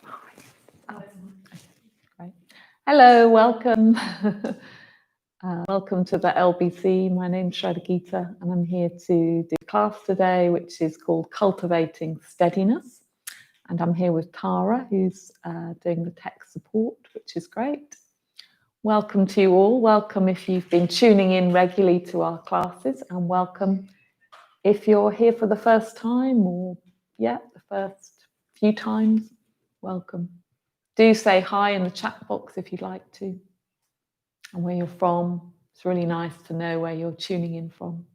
Great. Hello, welcome. Welcome to the LBC. My name's Shradha and I'm here to do a class today, which is called Cultivating Steadiness. And I'm here with Tara, who's doing the tech support, which is great. Welcome to you all. Welcome if you've been tuning in regularly to our classes, and welcome if you're here for the first time or, the first few times. Welcome. Do say hi in the chat box if you'd like to, and where you're from. It's really nice to know where you're tuning in from.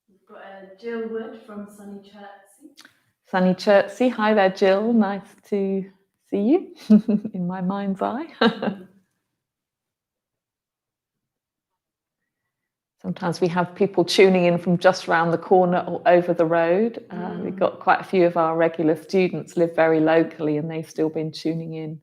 We've got Jill Wood from Sunny Chertsey. Sunny Chertsey. Hi there, Jill. Nice to see you in my mind's eye. Sometimes we have people tuning in from just around the corner or over the road. We've got quite a few of our regular students live very locally and they've still been tuning in.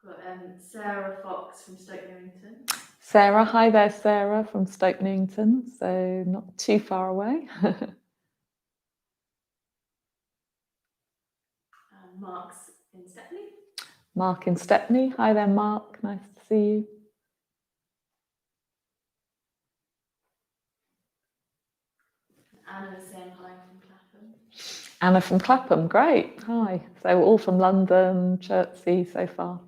Got Sarah Fox from Stoke Newington. Sarah, hi there, Sarah from Stoke Newington, so not too far away. Mark's in Stepney. Mark in Stepney. Hi there, Mark. Nice to see you. Anna's saying hi from Clapham. Anna from Clapham, great. Hi. So all from London, Chertsey so far.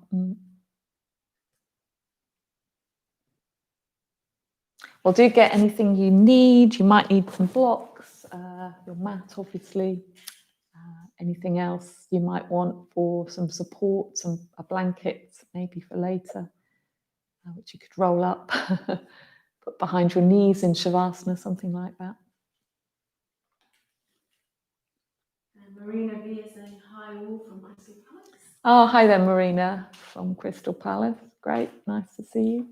Well, do get anything you need. You might need some blocks, your mat, obviously. Anything else you might want for some support, a blanket maybe for later, which you could roll up, put behind your knees in Shavasana, something like that. And Marina V is saying hi all from Crystal Palace. Oh, hi there, Marina from Crystal Palace. Great, nice to see you.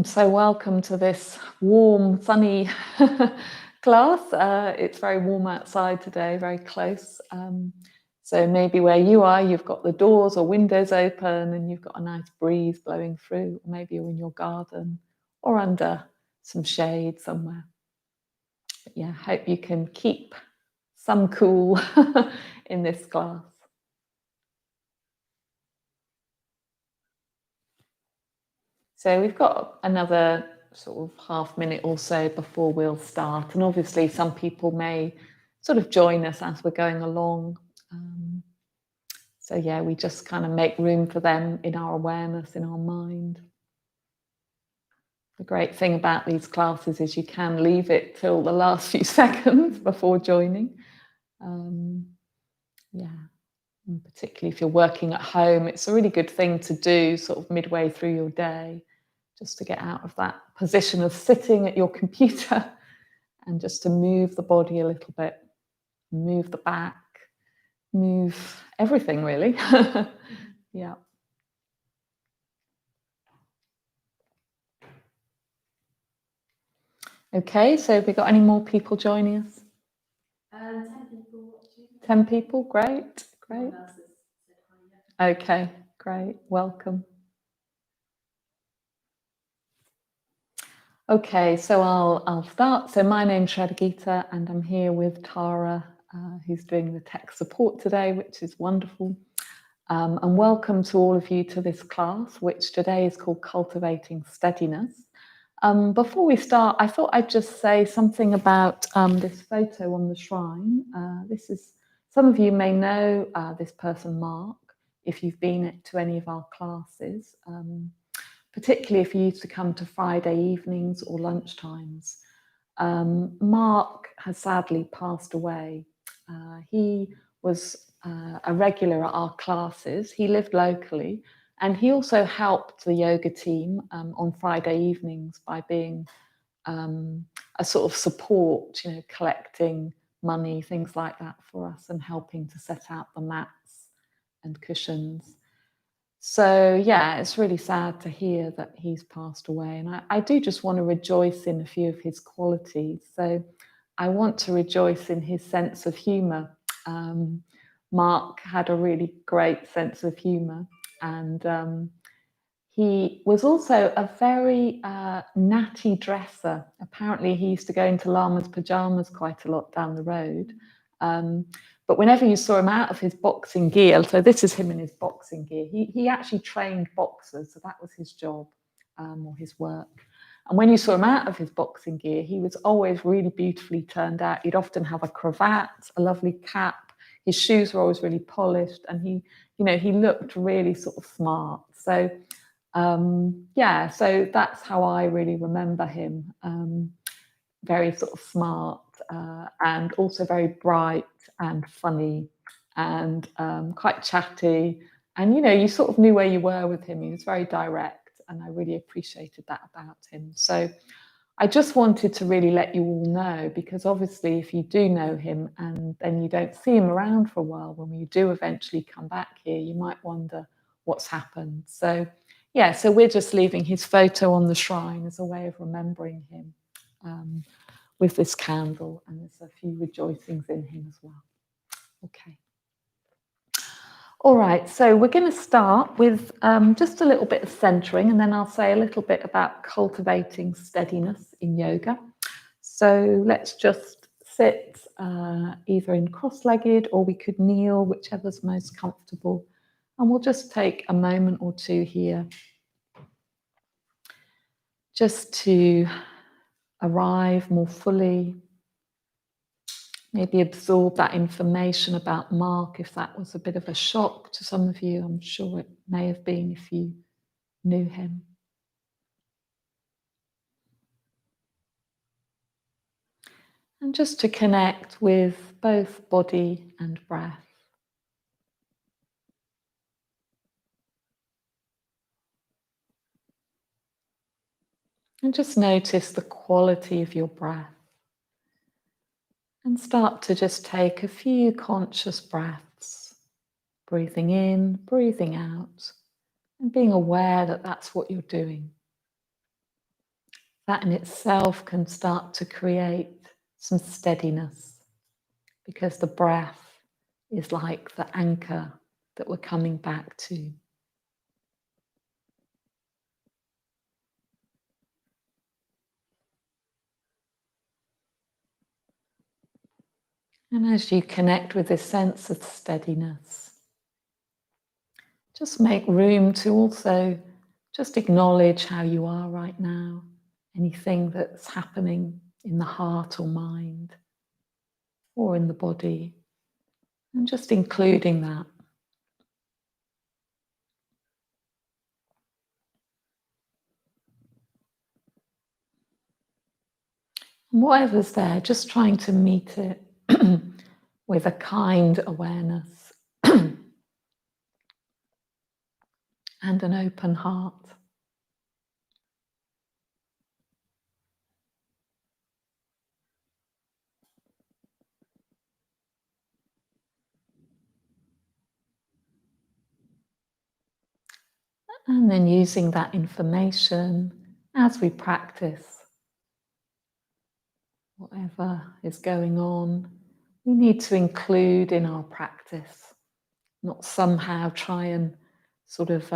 So welcome to this warm, sunny class. It's very warm outside today, very close. So maybe where you are, you've got the doors or windows open and you've got a nice breeze blowing through. Or maybe you're in your garden or under some shade somewhere. But yeah, hope you can keep some cool in this class. So we've got another sort of half minute or so before we'll start. And obviously some people may sort of join us as we're going along. So yeah, we just kind of make room for them in our awareness, in our mind. The great thing about these classes is you can leave it till the last few seconds before joining. And particularly if you're working at home, it's a really good thing to do sort of midway through your day, just to get out of that position of sitting at your computer and just to move the body a little bit, move the back, move everything really. Yeah. Okay, so have we got any more people joining us? 10 people watching. 10 people, great. Okay, great, welcome. Okay, so I'll start. So my name's Shradha and I'm here with Tara, who's doing the tech support today, which is wonderful. And welcome to all of you to this class, which today is called Cultivating Steadiness. Before we start, I thought I'd just say something about this photo on the shrine. Some of you may know this person, Mark, if you've been to any of our classes, particularly if you used to come to Friday evenings or lunchtimes. Mark has sadly passed away. He was a regular at our classes. He lived locally. And he also helped the yoga team on Friday evenings by being a sort of support, collecting money, things like that for us and helping to set out the mats and cushions. So yeah, it's really sad to hear that he's passed away. And I do just want to rejoice in a few of his qualities. So I want to rejoice in his sense of humour. Mark had a really great sense of humour. And he was also a very natty dresser. Apparently, he used to go into llama's pajamas quite a lot down the road. But whenever you saw him out of his boxing gear, so this is him in his boxing gear, he actually trained boxers, so that was his job or his work. And when you saw him out of his boxing gear, he was always really beautifully turned out. He'd often have a cravat, a lovely cap. His shoes were always really polished, and he looked really sort of smart. So yeah, so that's how I really remember him. Very sort of smart and also very bright and funny and quite chatty. And you sort of knew where you were with him. He was very direct, and I really appreciated that about him. So I just wanted to really let you all know, because obviously if you do know him and then you don't see him around for a while, when you do eventually come back here, you might wonder what's happened. So yeah, so we're just leaving his photo on the shrine as a way of remembering him with this candle, and there's a few rejoicings in him as well. Okay. All right, so we're going to start with just a little bit of centering, and then I'll say a little bit about cultivating steadiness in yoga. So let's just sit either in cross-legged, or we could kneel, whichever's most comfortable. And we'll just take a moment or two here just to arrive more fully. Maybe absorb that information about Mark, if that was a bit of a shock to some of you. I'm sure it may have been if you knew him. And just to connect with both body and breath. And just notice the quality of your breath. And start to just take a few conscious breaths, breathing in, breathing out, and being aware that that's what you're doing. That in itself can start to create some steadiness, because the breath is like the anchor that we're coming back to. And as you connect with this sense of steadiness, just make room to also just acknowledge how you are right now, anything that's happening in the heart or mind or in the body, and just including that. And whatever's there, just trying to meet it with a kind awareness and an open heart. And then using that information as we practice. Whatever is going on, we need to include in our practice, not somehow try and sort of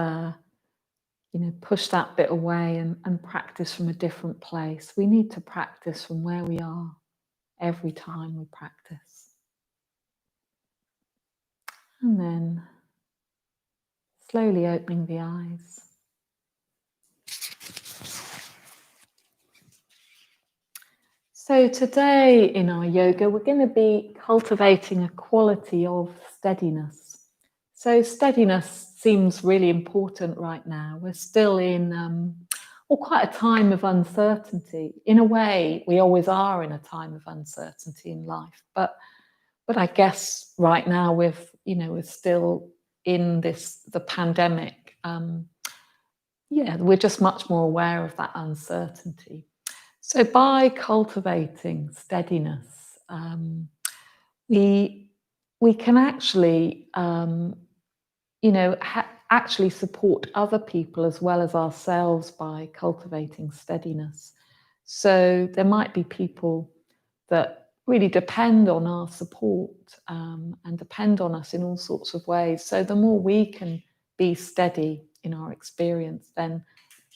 push that bit away and practice from a different place. We need to practice from where we are every time we practice. And then slowly opening the eyes. So today in our yoga, we're going to be cultivating a quality of steadiness. So steadiness seems really important right now. We're still in quite a time of uncertainty. In a way, we always are in a time of uncertainty in life. But I guess right now we're still in the pandemic. We're just much more aware of that uncertainty. So by cultivating steadiness, we can actually, actually support other people as well as ourselves by cultivating steadiness. So there might be people that really depend on our support and depend on us in all sorts of ways. So the more we can be steady in our experience, then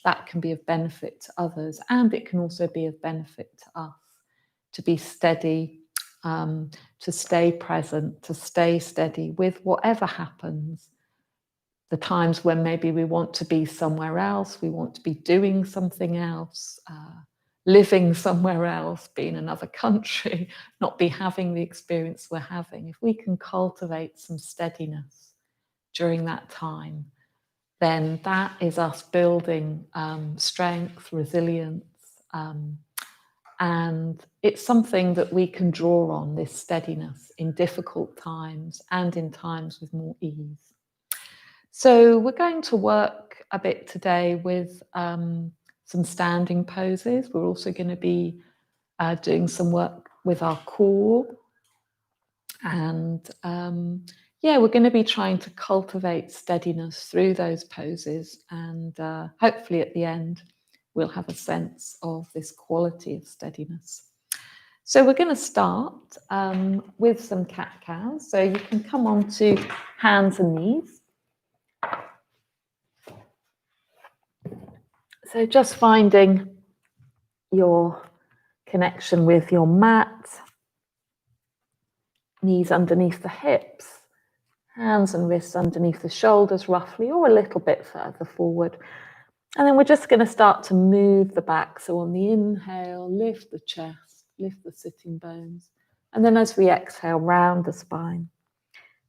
that can be of benefit to others, and it can also be of benefit to us, to be steady, to stay present, to stay steady with whatever happens. The times when maybe we want to be somewhere else, we want to be doing something else, living somewhere else, be in another country, not be having the experience we're having. If we can cultivate some steadiness during that time, then that is us building strength, resilience, and it's something that we can draw on, this steadiness, in difficult times and in times with more ease. So we're going to work a bit today with some standing poses. We're also going to be doing some work with our core. And we're going to be trying to cultivate steadiness through those poses. And hopefully at the end, we'll have a sense of this quality of steadiness. So we're going to start with some cat-cows. So you can come on to hands and knees. So just finding your connection with your mat, knees underneath the hips, hands and wrists underneath the shoulders roughly, or a little bit further forward. And then we're just going to start to move the back. So on the inhale, lift the chest, lift the sitting bones. And then as we exhale, round the spine.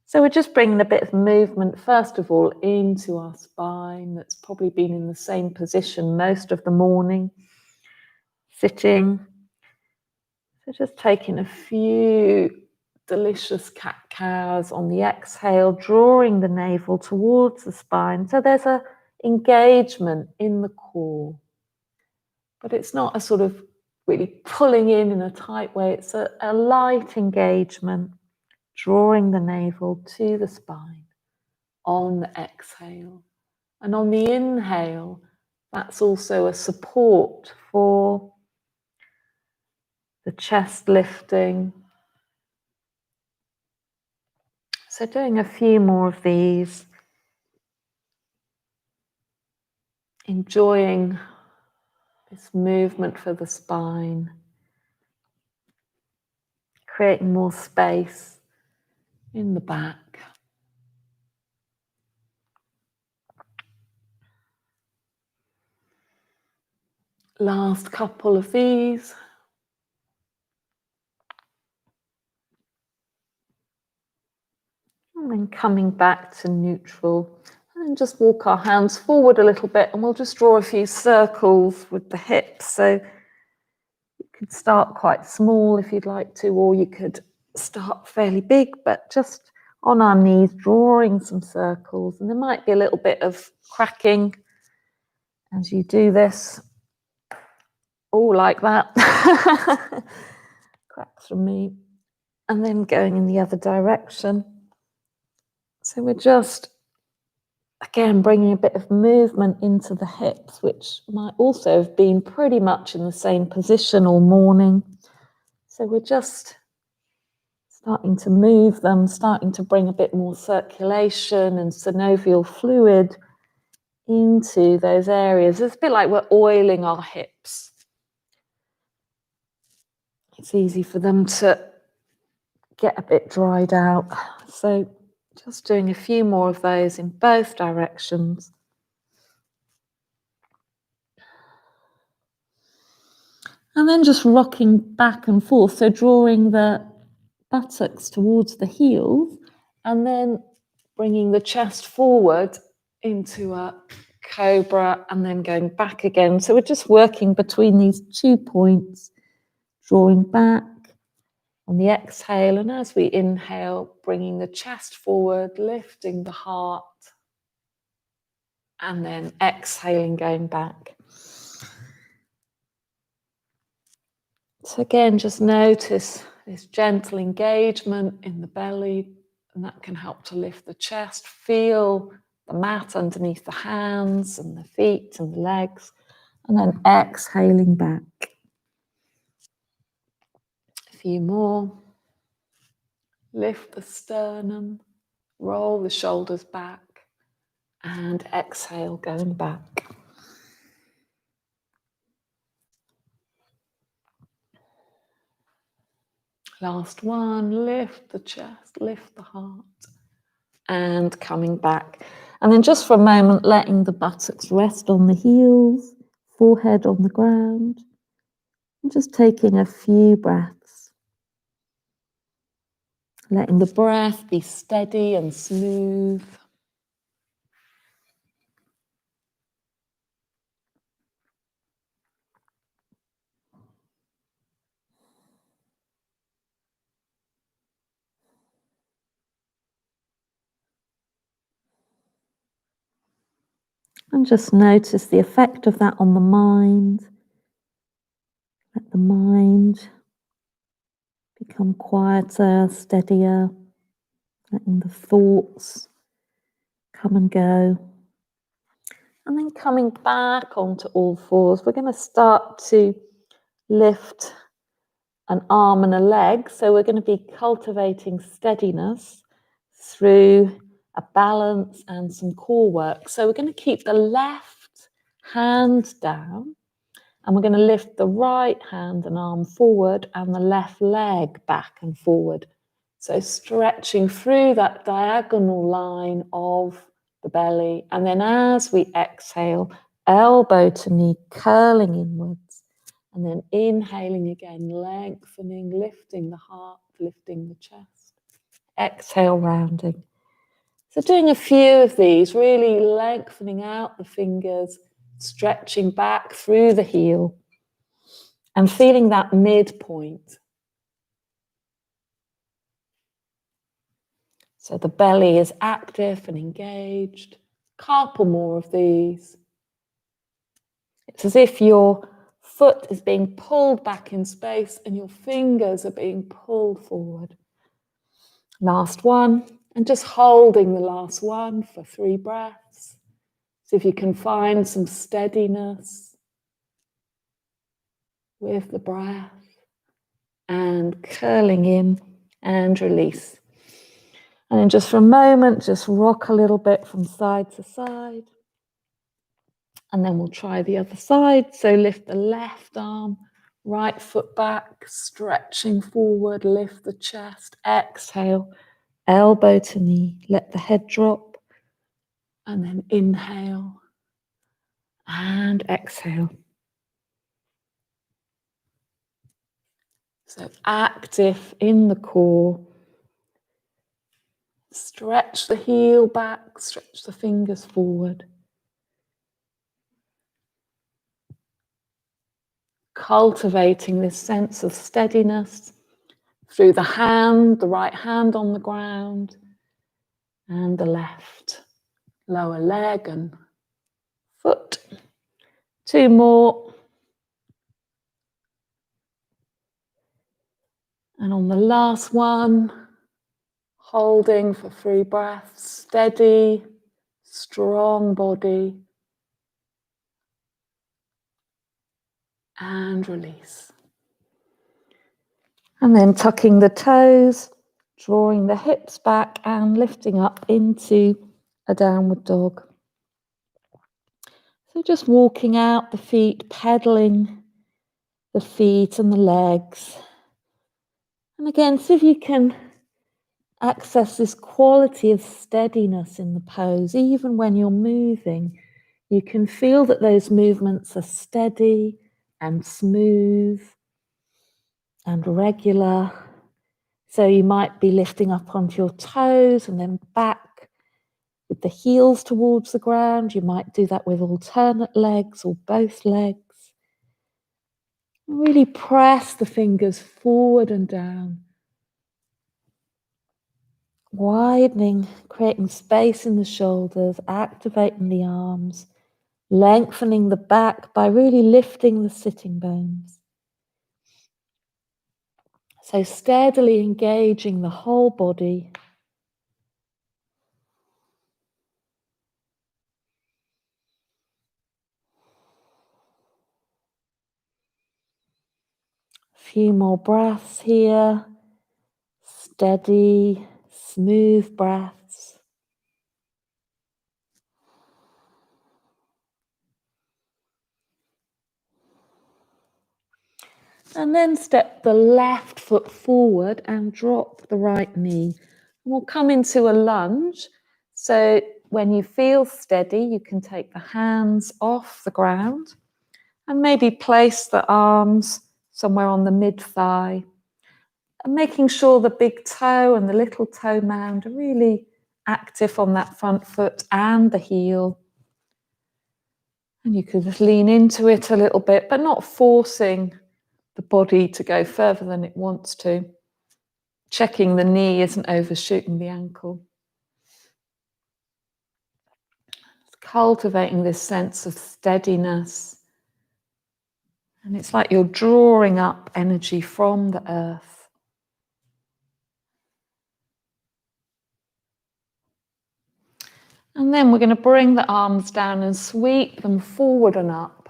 So we're just bringing a bit of movement, first of all, into our spine that's probably been in the same position most of the morning, sitting. So just taking a few delicious cat-cows on the exhale, drawing the navel towards the spine. So there's an engagement in the core, but it's not a sort of really pulling in a tight way. It's a light engagement, drawing the navel to the spine on the exhale. And on the inhale, that's also a support for the chest lifting. So doing a few more of these, enjoying this movement for the spine, creating more space in the back. Last couple of these. And then coming back to neutral. And then just walk our hands forward a little bit, and we'll just draw a few circles with the hips. So you could start quite small if you'd like to, or you could start fairly big, but just on our knees, drawing some circles. And there might be a little bit of cracking as you do this. Oh, like that. Cracks from me. And then going in the other direction. So we're just, again, bringing a bit of movement into the hips, which might also have been pretty much in the same position all morning. So we're just starting to move them, starting to bring a bit more circulation and synovial fluid into those areas. It's a bit like we're oiling our hips. It's easy for them to get a bit dried out. So just doing a few more of those in both directions. And then just rocking back and forth. So drawing the buttocks towards the heels and then bringing the chest forward into a cobra and then going back again. So we're just working between these 2 points, drawing back on the exhale, and as we inhale, bringing the chest forward, lifting the heart, and then exhaling, going back. So again, just notice this gentle engagement in the belly, and that can help to lift the chest. Feel the mat underneath the hands and the feet and the legs, and then exhaling back. A few more. Lift the sternum, roll the shoulders back, And exhale, going back. Last one, lift the chest, lift the heart. And coming back. And then just for a moment, letting the buttocks rest on the heels, forehead on the ground. And just taking a few breaths. Letting the breath be steady and smooth. And just notice the effect of that on the mind. Let the mind become quieter, steadier, letting the thoughts come and go. And then coming back onto all fours, we're going to start to lift an arm and a leg. So we're going to be cultivating steadiness through a balance and some core work. So we're going to keep the left hand down and we're going to lift the right hand and arm forward and the left leg back and forward. So stretching through that diagonal line of the belly. And then as we exhale, elbow to knee curling inwards. And then inhaling again, lengthening, lifting the heart, lifting the chest. Exhale, rounding. So doing a few of these, really lengthening out the fingers, stretching back through the heel and feeling that midpoint. So the belly is active and engaged. Couple more of these. It's as if your foot is being pulled back in space and your fingers are being pulled forward. Last one, and just holding the last one for 3 breaths. See if you can find some steadiness with the breath and curling in and release. And then just for a moment, just rock a little bit from side to side. And then we'll try the other side. So lift the left arm, right foot back, stretching forward, lift the chest, exhale, elbow to knee, let the head drop, and then inhale and exhale. So active in the core. Stretch the heel back, stretch the fingers forward. Cultivating this sense of steadiness through the hand, the right hand on the ground, and the left lower leg and foot. 2 more. And on the last one, holding for 3 breaths, steady, strong body, and release. And then tucking the toes, drawing the hips back and lifting up into a downward dog. So just walking out the feet, pedaling the feet and the legs. And again, see if you can access this quality of steadiness in the pose. Even when you're moving, you can feel that those movements are steady and smooth and regular. So you might be lifting up onto your toes and then back with the heels towards the ground. You might do that with alternate legs or both legs. Really press the fingers forward and down. Widening, creating space in the shoulders, activating the arms, lengthening the back by really lifting the sitting bones. So steadily engaging the whole body. A few more breaths here. Steady, smooth breaths. And then step the left foot forward and drop the right knee. And we'll come into a lunge. So when you feel steady, you can take the hands off the ground and maybe place the arms somewhere on the mid-thigh. And making sure the big toe and the little toe mound are really active on that front foot and the heel. And you can just lean into it a little bit, but not forcing the body to go further than it wants to. Checking the knee isn't overshooting the ankle. Cultivating this sense of steadiness. And it's like you're drawing up energy from the earth. And then we're going to bring the arms down and sweep them forward and up.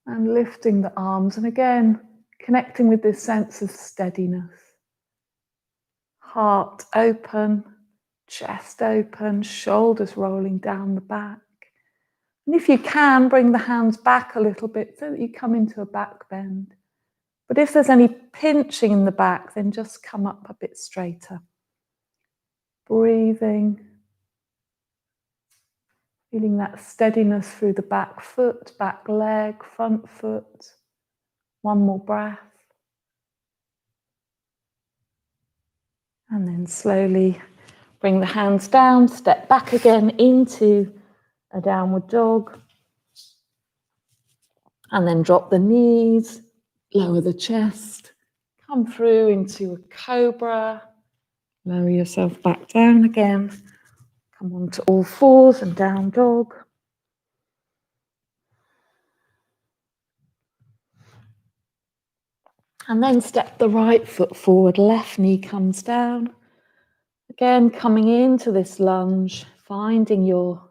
And lifting the arms. And again, connecting with this sense of steadiness. Heart open, chest open, shoulders rolling down the back. And if you can, bring the hands back a little bit so that you come into a back bend. But if there's any pinching in the back, then just come up a bit straighter. Breathing. Feeling that steadiness through the back foot, back leg, front foot. One more breath. And then slowly bring the hands down, step back again into a downward dog. And then drop the knees, lower the chest, come through into a cobra. Lower yourself back down again. Come on to all fours and down dog. And then step the right foot forward, left knee comes down. Again, coming into this lunge, finding your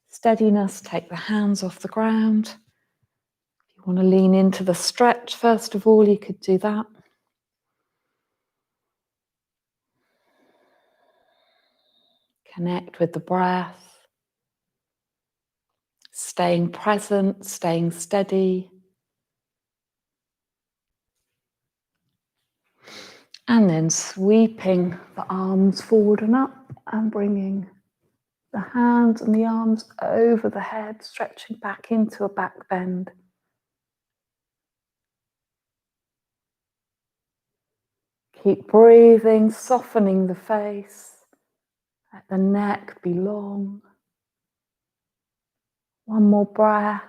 steadiness, take the hands off the ground. If you want to lean into the stretch, first of all, you could do that. Connect with the breath. Staying present, staying steady. And then sweeping the arms forward and up and bringing the hands and the arms over the head, stretching back into a back bend. Keep breathing, softening the face. Let the neck be long. One more breath.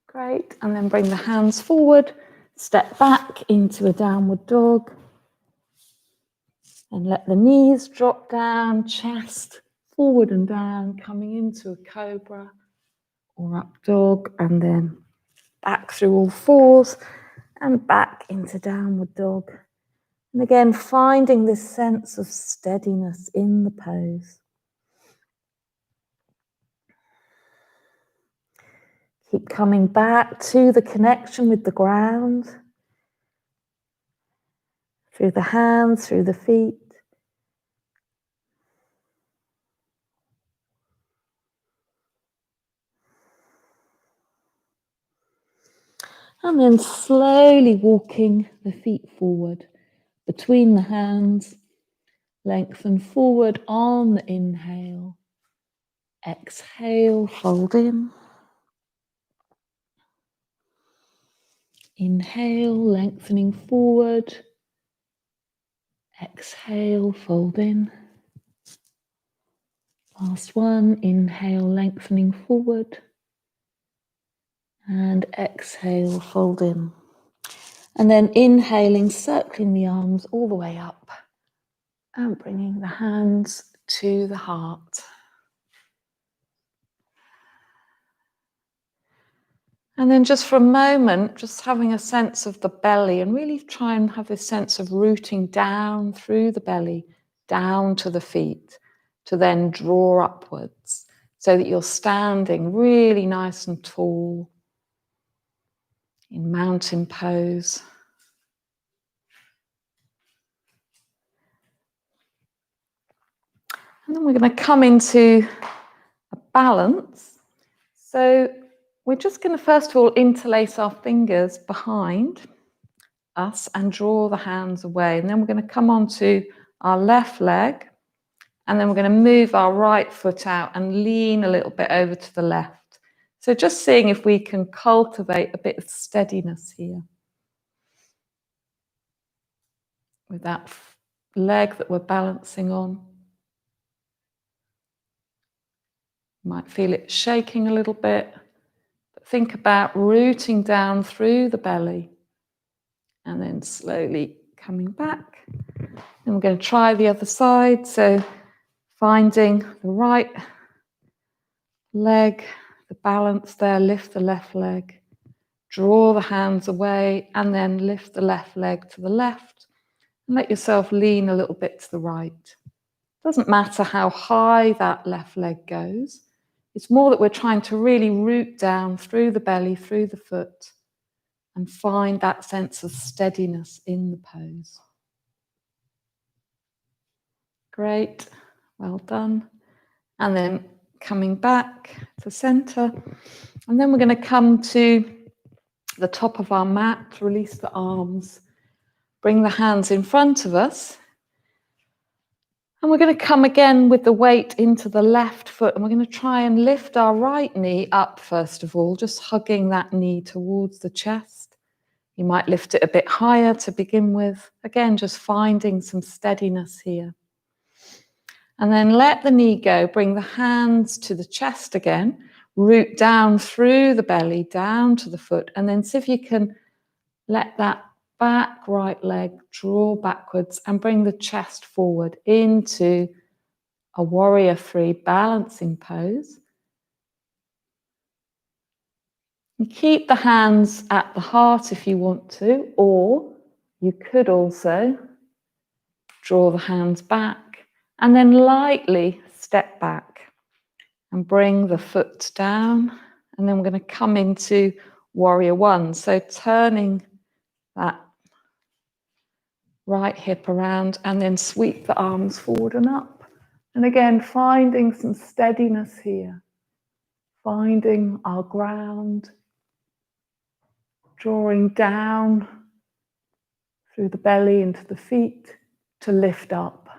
Great. And then bring the hands forward. Step back into a downward dog. And let the knees drop down, chest forward and down, coming into a cobra or up dog, and then back through all fours and back into downward dog. And again, finding this sense of steadiness in the pose. Keep coming back to the connection with the ground, through the hands, through the feet. And then slowly walking the feet forward between the hands, lengthen forward on the inhale. Exhale, fold in. Inhale, lengthening forward. Exhale, fold in. Last one, inhale, lengthening forward. And exhale, fold in. And then inhaling, circling the arms all the way up. And bringing the hands to the heart. And then just for a moment, just having a sense of the belly and really try and have this sense of rooting down through the belly, down to the feet, to then draw upwards so that you're standing really nice and tall in mountain pose. And then we're going to come into a balance. So We're just going to first of all interlace our fingers behind us and draw the hands away. And then we're going to come onto our left leg. And then we're going to move our right foot out and lean a little bit over to the left. So just seeing if we can cultivate a bit of steadiness here with that leg that we're balancing on. You might feel it shaking a little bit. But think about rooting down through the belly and then slowly coming back. And we're going to try the other side. So finding the right leg, the balance there, lift the left leg, draw the hands away, and then lift the left leg to the left and let yourself lean a little bit to the right. Doesn't matter how high that left leg goes. It's more that we're trying to really root down through the belly, through the foot, and find that sense of steadiness in the pose. Great, well done. And then coming back to center. And then we're going to come to the top of our mat, release the arms, bring the hands in front of us. And we're going to come again with the weight into the left foot, and we're going to try and lift our right knee up first of all, just hugging that knee towards the chest. You might lift it a bit higher to begin with. Again, just finding some steadiness here. And then let the knee go, bring the hands to the chest again, root down through the belly, down to the foot, and then see if you can let that back right leg draw backwards and bring the chest forward into a warrior three balancing pose. You keep the hands at the heart if you want to, or you could also draw the hands back and then lightly step back and bring the foot down. And then we're going to come into warrior one. So turning that right hip around and then sweep the arms forward and up. And again, finding some steadiness here, finding our ground, drawing down through the belly into the feet to lift up.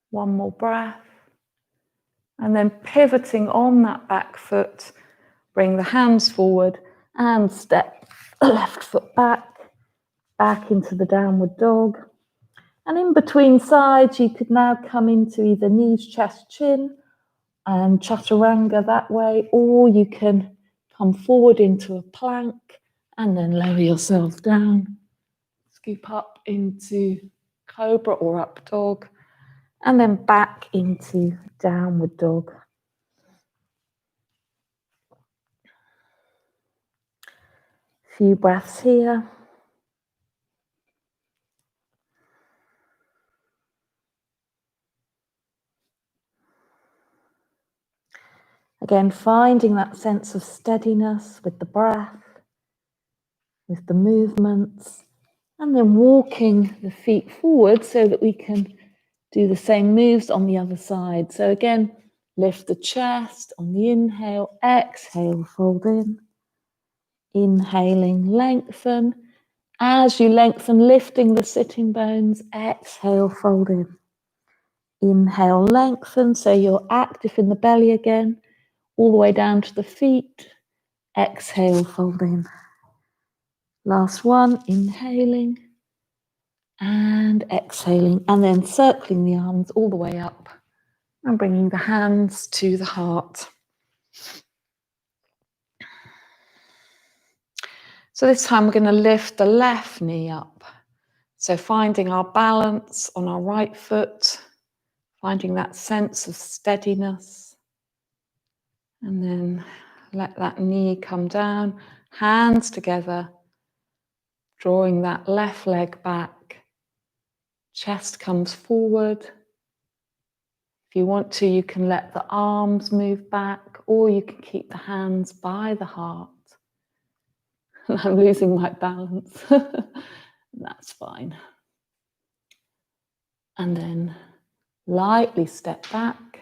One more breath. And then pivoting on that back foot, bring the hands forward and step the left foot back into the downward dog. And in between sides, you could now come into either knees, chest, chin, and chaturanga that way, or you can come forward into a plank and then lower yourself down. Scoop up into cobra or up dog, and then back into downward dog. Few breaths here. Again, finding that sense of steadiness with the breath, with the movements, and then walking the feet forward so that we can do the same moves on the other side. So again, lift the chest on the inhale, exhale, fold in. Inhaling, lengthen. As you lengthen, lifting the sitting bones, exhale, fold in. Inhale, lengthen, so you're active in the belly again, all the way down to the feet. Exhale, fold in. Last one, inhaling and exhaling, and then circling the arms all the way up and bringing the hands to the heart. So this time we're going to lift the left knee up. So finding our balance on our right foot, finding that sense of steadiness, and then let that knee come down, hands together, drawing that left leg back, chest comes forward. If you want to, you can let the arms move back, or you can keep the hands by the heart. And I'm losing my balance. That's fine. And then lightly step back,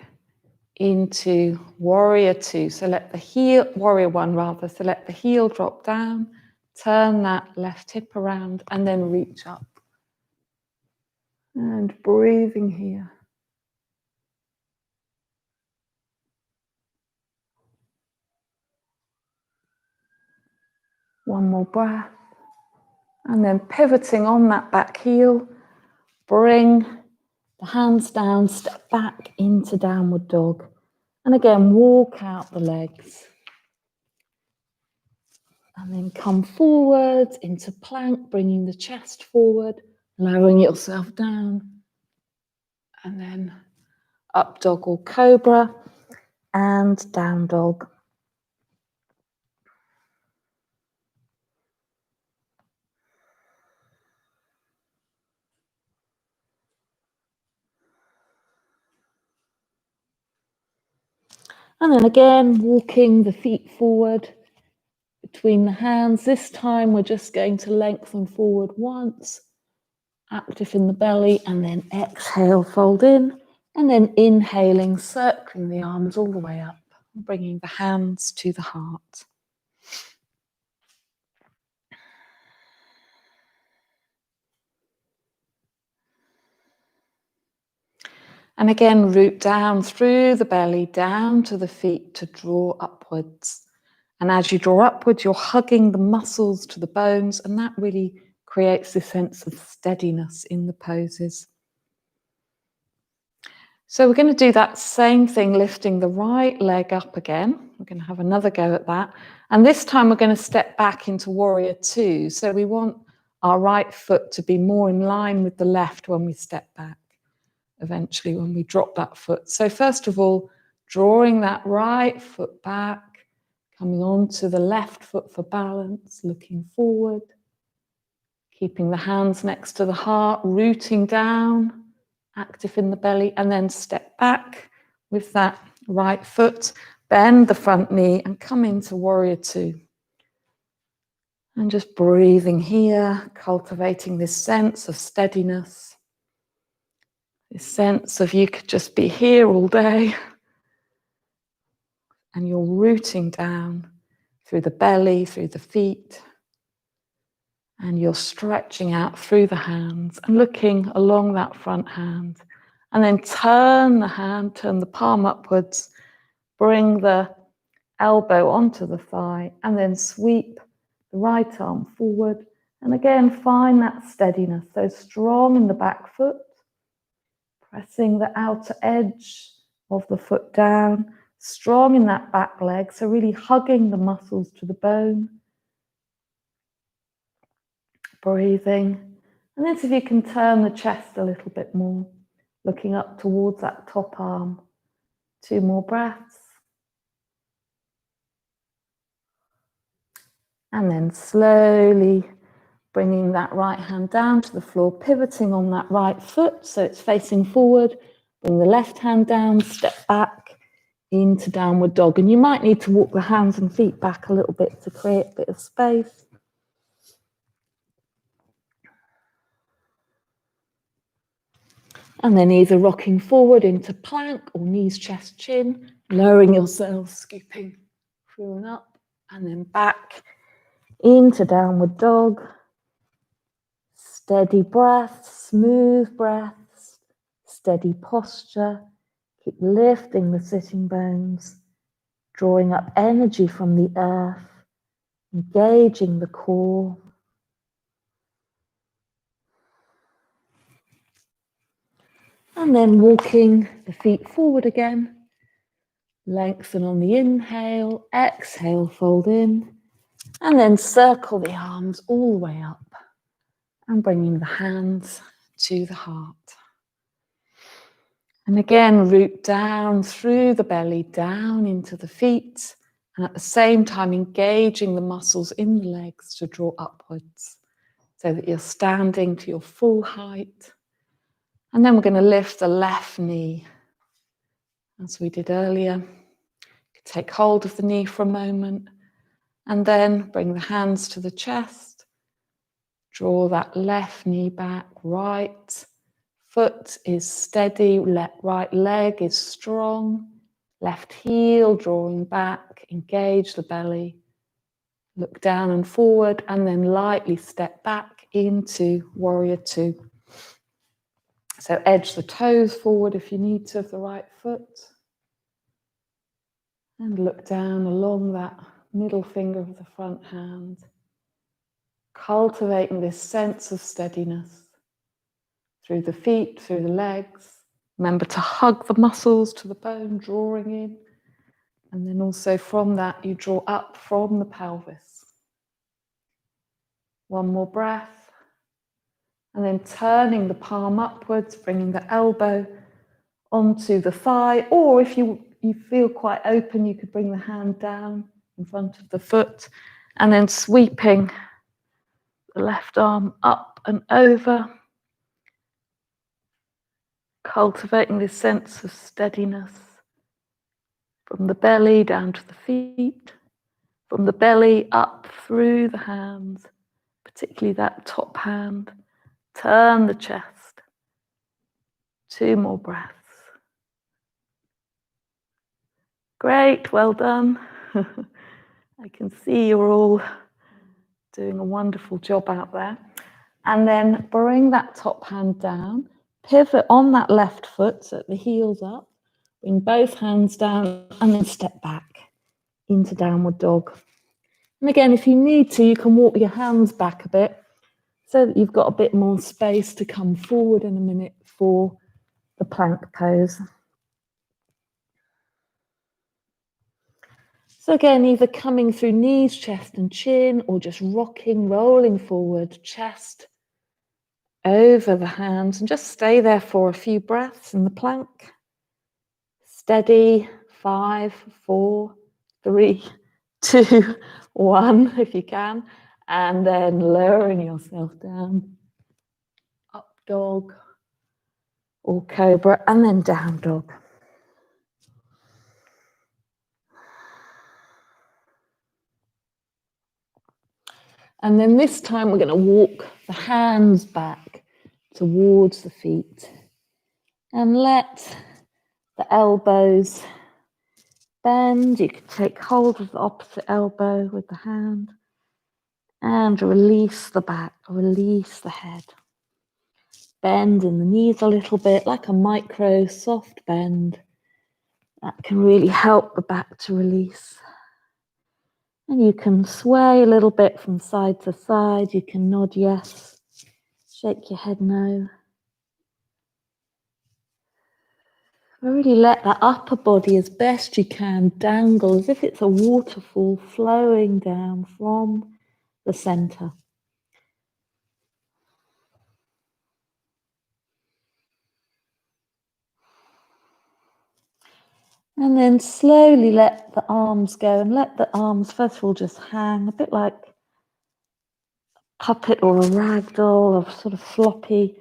into warrior two. So let the heel, warrior one rather, so let the heel drop down, turn that left hip around and then reach up. And breathing here. One more breath. And then pivoting on that back heel, bring the hands down, step back into downward dog. And again, walk out the legs. And then come forward into plank, bringing the chest forward, lowering yourself down. And then up dog or cobra and down dog. And then again, walking the feet forward between the hands. This time we're just going to lengthen forward once, active in the belly, and then exhale, fold in, and then inhaling, circling the arms all the way up, bringing the hands to the heart. And again, root down through the belly, down to the feet to draw upwards. And as you draw upwards, you're hugging the muscles to the bones, and that really creates this sense of steadiness in the poses. So we're going to do that same thing, lifting the right leg up again. We're going to have another go at that. And this time we're going to step back into warrior two. So we want our right foot to be more in line with the left when we step back, eventually when we drop that foot. So first of all, drawing that right foot back, coming on to the left foot for balance, looking forward, keeping the hands next to the heart, rooting down, active in the belly, and then step back with that right foot, bend the front knee and come into warrior two. And just breathing here, cultivating this sense of steadiness, this sense of you could just be here all day and you're rooting down through the belly, through the feet, and you're stretching out through the hands and looking along that front hand. And then turn the hand, turn the palm upwards, bring the elbow onto the thigh, and then sweep the right arm forward. And again, find that steadiness. So strong in the back foot, pressing the outer edge of the foot down, strong in that back leg. So really hugging the muscles to the bone. Breathing. And then see if you can turn the chest a little bit more, looking up towards that top arm. 2 more breaths. And then slowly bringing that right hand down to the floor, pivoting on that right foot so it's facing forward. Bring the left hand down, step back into downward dog. And you might need to walk the hands and feet back a little bit to create a bit of space. And then either rocking forward into plank or knees, chest, chin, lowering yourself, scooping through and up, and then back into downward dog. Steady breaths, smooth breaths, steady posture. Keep lifting the sitting bones, drawing up energy from the earth, engaging the core. And then walking the feet forward again. Lengthen on the inhale, exhale, fold in, and then circle the arms all the way up and bringing the hands to the heart. And again, root down through the belly, down into the feet, and at the same time engaging the muscles in the legs to draw upwards so that you're standing to your full height. And then we're going to lift the left knee as we did earlier. Take hold of the knee for a moment and then bring the hands to the chest. Draw that left knee back, right foot is steady, right leg is strong, Left heel drawing back, engage the belly, look down and forward, and then lightly step back into warrior two. So edge the toes forward if you need to of the right foot. And look down along that middle finger of the front hand, cultivating this sense of steadiness through the feet, through the legs. Remember to hug the muscles to the bone, drawing in. And then also from that, you draw up from the pelvis. One more breath. And then turning the palm upwards, bringing the elbow onto the thigh. Or if you feel quite open, you could bring the hand down in front of the foot. And then sweeping the left arm up and over. Cultivating this sense of steadiness from the belly down to the feet. From the belly up through the hands, particularly that top hand. Turn the chest. 2 more breaths. Great, well done. I can see you're all doing a wonderful job out there. And then bring that top hand down. Pivot on that left foot so that the heel's up. Bring both hands down and then step back into downward dog. And again, if you need to, you can walk your hands back a bit so that you've got a bit more space to come forward in a minute for the plank pose. So again, either coming through knees, chest and chin, or just rocking, rolling forward, chest over the hands, and just stay there for a few breaths in the plank. Steady, 5, 4, 3, 2, 1, if you can. And then lowering yourself down. Up dog or cobra, and then down dog. And then this time we're going to walk the hands back towards the feet. And let the elbows bend. You can take hold of the opposite elbow with the hand. And release the back, release the head. Bend in the knees a little bit, like a micro soft bend. That can really help the back to release. And you can sway a little bit from side to side. You can nod yes, shake your head no. Really let that upper body as best you can dangle as if it's a waterfall flowing down from the center. And then slowly let the arms go and let the arms first of all just hang a bit like a puppet or a rag doll or sort of floppy.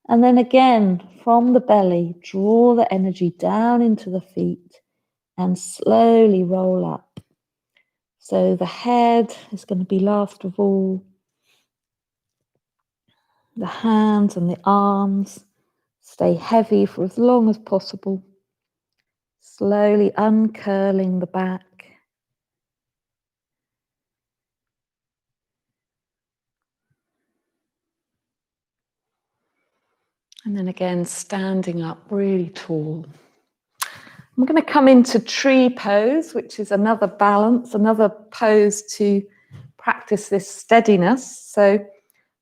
And then again from the belly, draw the energy down into the feet and slowly roll up. So the head is going to be last of all. The hands and the arms stay heavy for as long as possible. Slowly uncurling the back. And then again, standing up really tall. I'm going to come into tree pose, which is another balance, another pose to practice this steadiness. So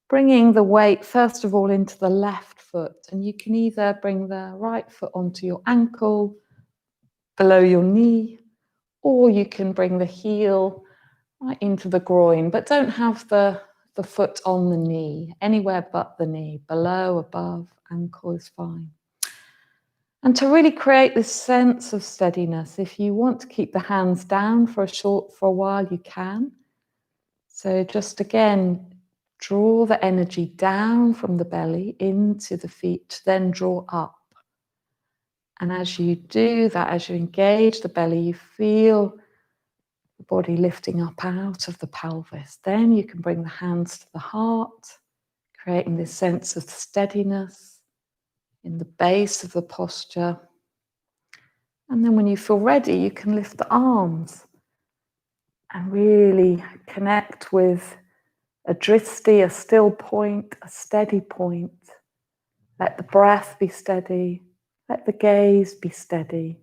bringing the weight, first of all, into the left foot. And you can either bring the right foot onto your ankle, below your knee, or you can bring the heel right into the groin, but don't have the foot on the knee, anywhere but the knee, below, above, ankle is fine. And to really create this sense of steadiness, if you want to keep the hands down for a while, you can. So just again, draw the energy down from the belly into the feet, then draw up. And as you do that, as you engage the belly, you feel the body lifting up out of the pelvis. Then you can bring the hands to the heart, creating this sense of steadiness in the base of the posture. And then when you feel ready, you can lift the arms and really connect with a dristi, a still point, a steady point. Let the breath be steady. Let the gaze be steady.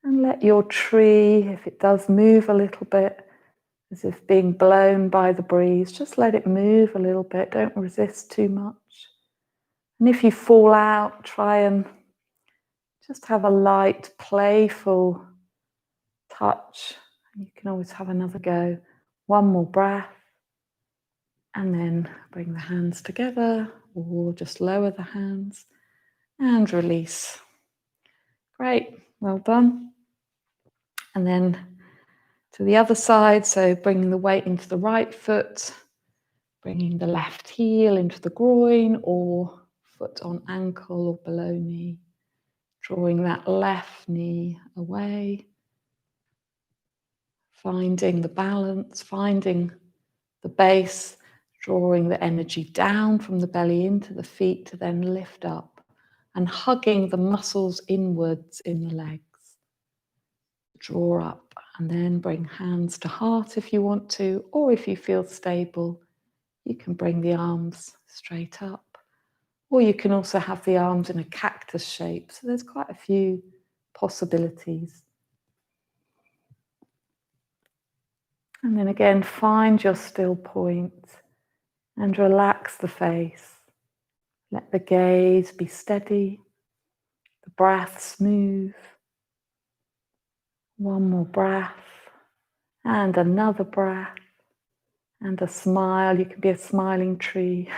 And let your tree, if it does move a little bit, as if being blown by the breeze, just let it move a little bit. Don't resist too much. And if you fall out, try and just have a light, playful touch. You can always have another go. One more breath. And then bring the hands together or just lower the hands and release. Great, well done. And then to the other side, so bringing the weight into the right foot, bringing the left heel into the groin or foot on ankle or below knee, drawing that left knee away, finding the balance, finding the base, drawing the energy down from the belly into the feet to then lift up and hugging the muscles inwards in the legs. Draw up and then bring hands to heart if you want to, or if you feel stable, you can bring the arms straight up, or you can also have the arms in a cactus shape. So there's quite a few possibilities. And then again, find your still point and relax the face. Let the gaze be steady, the breath smooth. One more breath and another breath and a smile. You can be a smiling tree.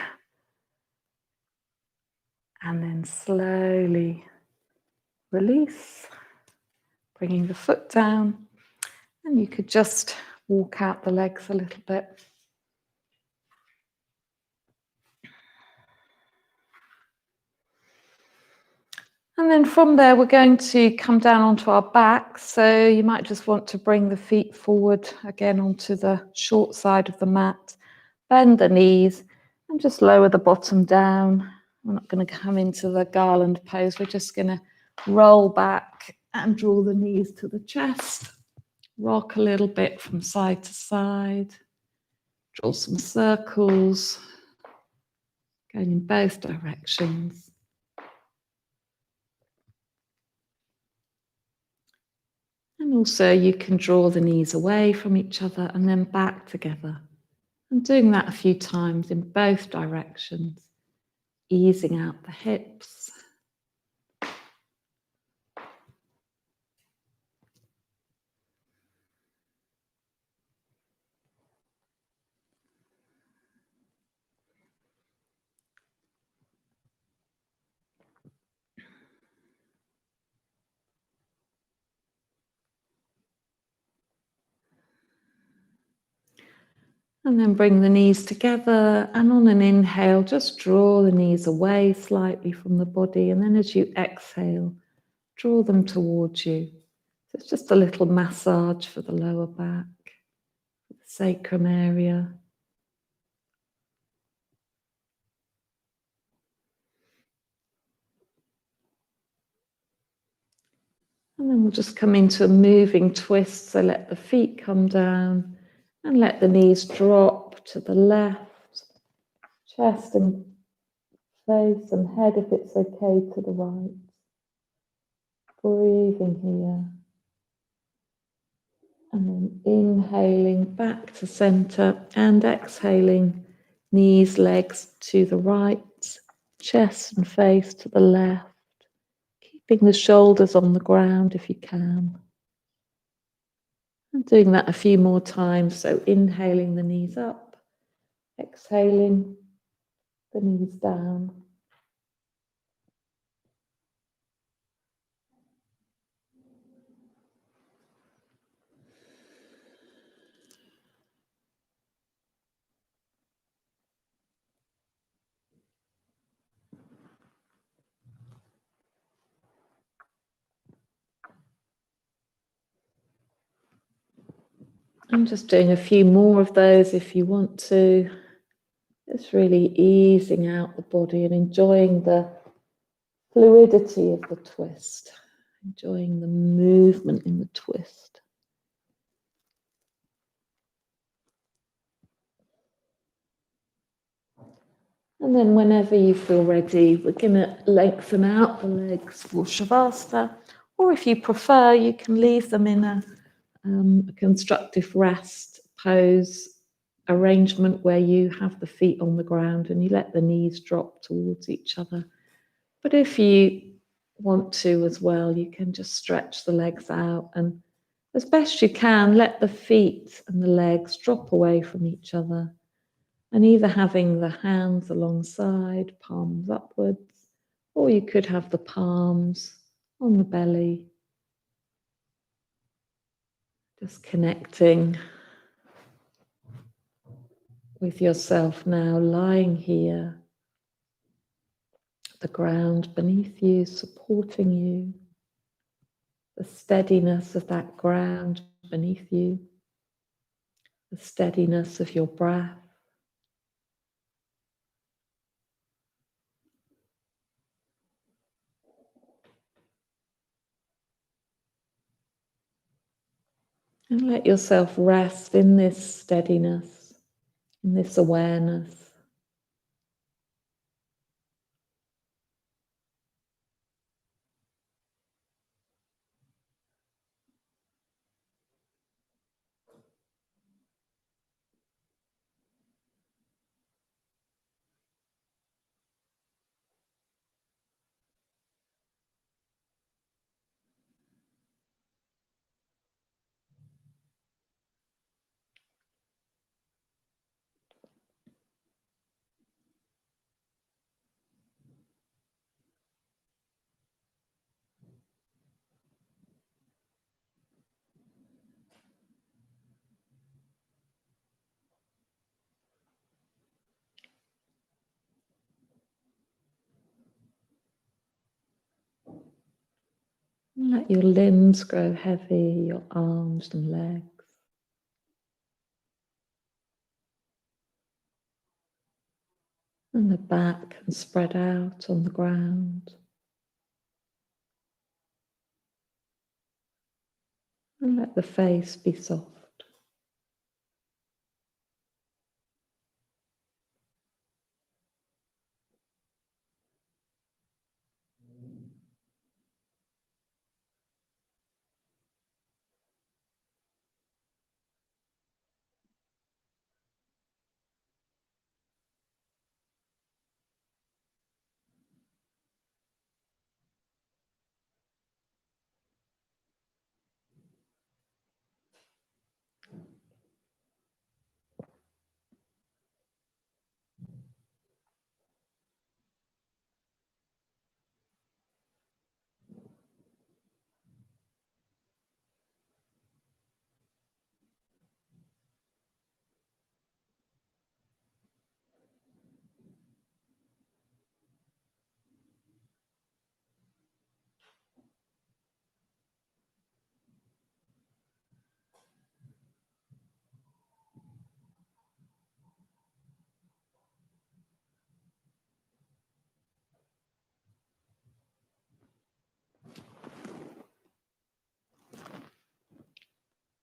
And then slowly release, bringing the foot down. And you could just walk out the legs a little bit. And then from there, we're going to come down onto our backs. So you might just want to bring the feet forward again onto the short side of the mat. Bend the knees and just lower the bottom down. We're not going to come into the garland pose. We're just going to roll back and draw the knees to the chest. Rock a little bit from side to side. Draw some circles going in both directions. And also you can draw the knees away from each other and then back together. And doing that a few times in both directions, easing out the hips. And then bring the knees together, and on an inhale, just draw the knees away slightly from the body, and then as you exhale, draw them towards you. So it's just a little massage for the lower back, the sacrum area. And then we'll just come into a moving twist, so let the feet come down and let the knees drop to the left, chest and face and head, if it's okay, to the right. Breathing here. And then inhaling back to center and exhaling, knees, legs to the right, chest and face to the left, keeping the shoulders on the ground if you can. And doing that a few more times, so inhaling the knees up, exhaling the knees down. I'm just doing a few more of those if you want to. Just really easing out the body and enjoying the fluidity of the twist, enjoying the movement in the twist. And then whenever you feel ready, we're going to lengthen out the legs for Shavasana, or if you prefer, you can leave them in a constructive rest pose arrangement where you have the feet on the ground and you let the knees drop towards each other. But if you want to as well, you can just stretch the legs out and as best you can, let the feet and the legs drop away from each other. And either having the hands alongside, palms upwards, or you could have the palms on the belly. Just connecting with yourself now, lying here, the ground beneath you, supporting you, the steadiness of that ground beneath you, the steadiness of your breath. And let yourself rest in this steadiness, in this awareness. And let your limbs grow heavy, your arms and legs. And the back can spread out on the ground. And let the face be soft.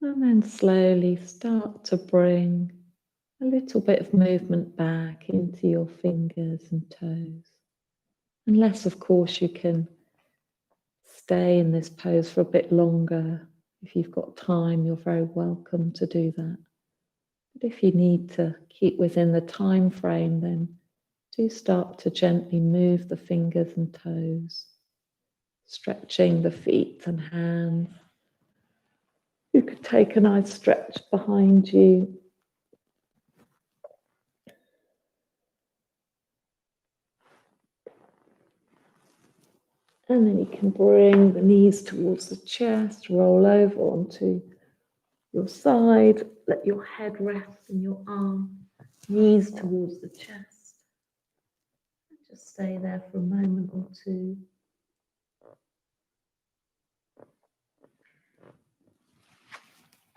And then slowly start to bring a little bit of movement back into your fingers and toes. Unless, of course, you can stay in this pose for a bit longer. If you've got time, you're very welcome to do that. But if you need to keep within the time frame, then do start to gently move the fingers and toes, stretching the feet and hands. You could take a nice stretch behind you. And then you can bring the knees towards the chest, roll over onto your side, let your head rest in your arm, knees towards the chest. Just stay there for a moment or two.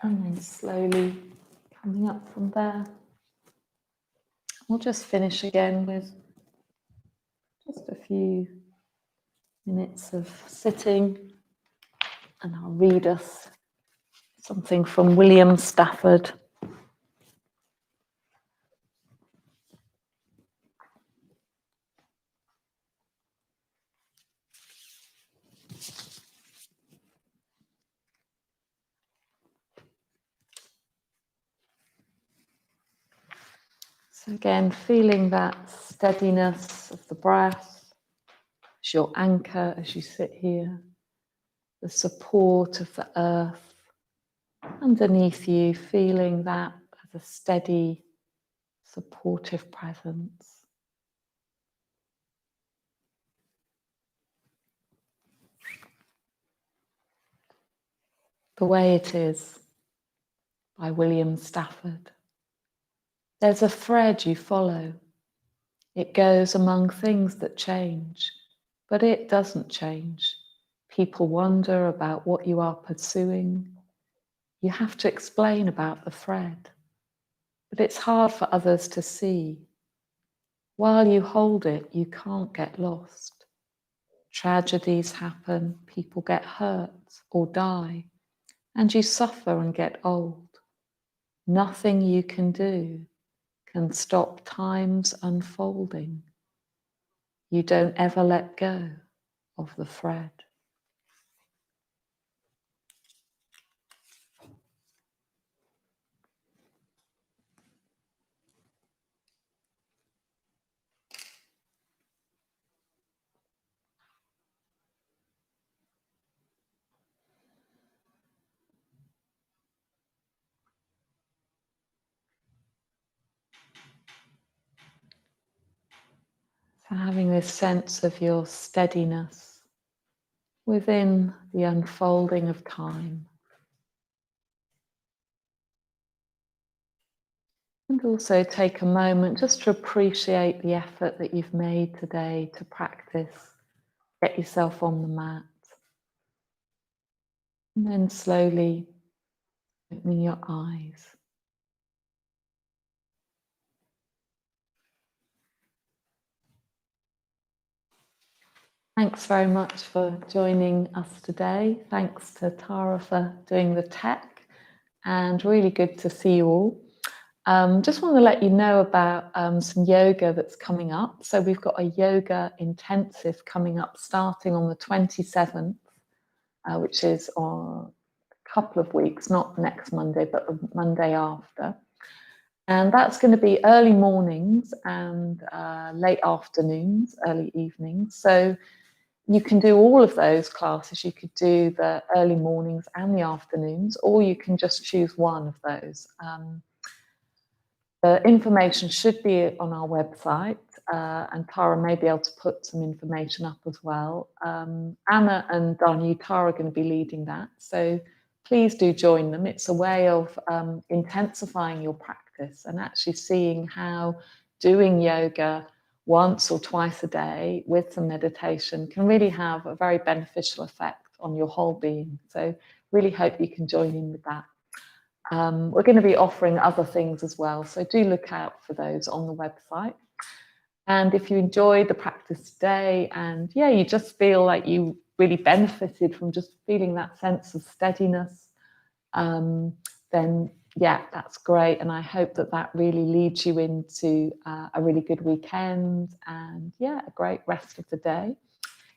And then slowly coming up from there. We'll just finish again with just a few minutes of sitting, and I'll read us something from William Stafford. So again, feeling that steadiness of the breath as your anchor as you sit here, the support of the earth underneath you, feeling that as a steady, supportive presence. The Way It Is by William Stafford. There's a thread you follow. It goes among things that change, but it doesn't change. People wonder about what you are pursuing. You have to explain about the thread, but it's hard for others to see. While you hold it, you can't get lost. Tragedies happen, people get hurt or die, and you suffer and get old. Nothing you can do can stop time's unfolding. You don't ever let go of the thread. So having this sense of your steadiness within the unfolding of time. And also take a moment just to appreciate the effort that you've made today to practice. Get yourself on the mat. And then slowly opening your eyes. Thanks very much for joining us today. Thanks to Tara for doing the tech, and really good to see you all. Just want to let you know about some yoga that's coming up. So we've got a yoga intensive coming up starting on the 27th, which is on a couple of weeks, not next Monday, but the Monday after. And that's going to be early mornings and late afternoons, early evenings. So you can do all of those classes. You could do the early mornings and the afternoons, or you can just choose one of those. The information should be on our website, and Tara may be able to put some information up as well. Anna and Danu, Tara are going to be leading that, so please do join them. It's a way of intensifying your practice and actually seeing how doing yoga once or twice a day with some meditation can really have a very beneficial effect on your whole being. So really hope you can join in with that. We're going to be offering other things as well, so do look out for those on the website. And if you enjoyed the practice today and you just feel like you really benefited from just feeling that sense of steadiness, then that's great. And I hope that that really leads you into a really good weekend and a great rest of the day.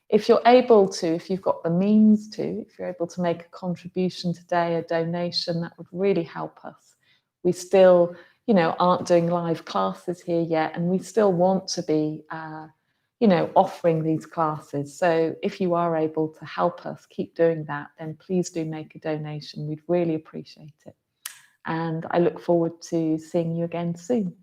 If you're able to, if you've got the means to, if you're able to make a contribution today, a donation, that would really help us. We still, aren't doing live classes here yet, and we still want to be, offering these classes. So if you are able to help us keep doing that, then please do make a donation. We'd really appreciate it. And I look forward to seeing you again soon.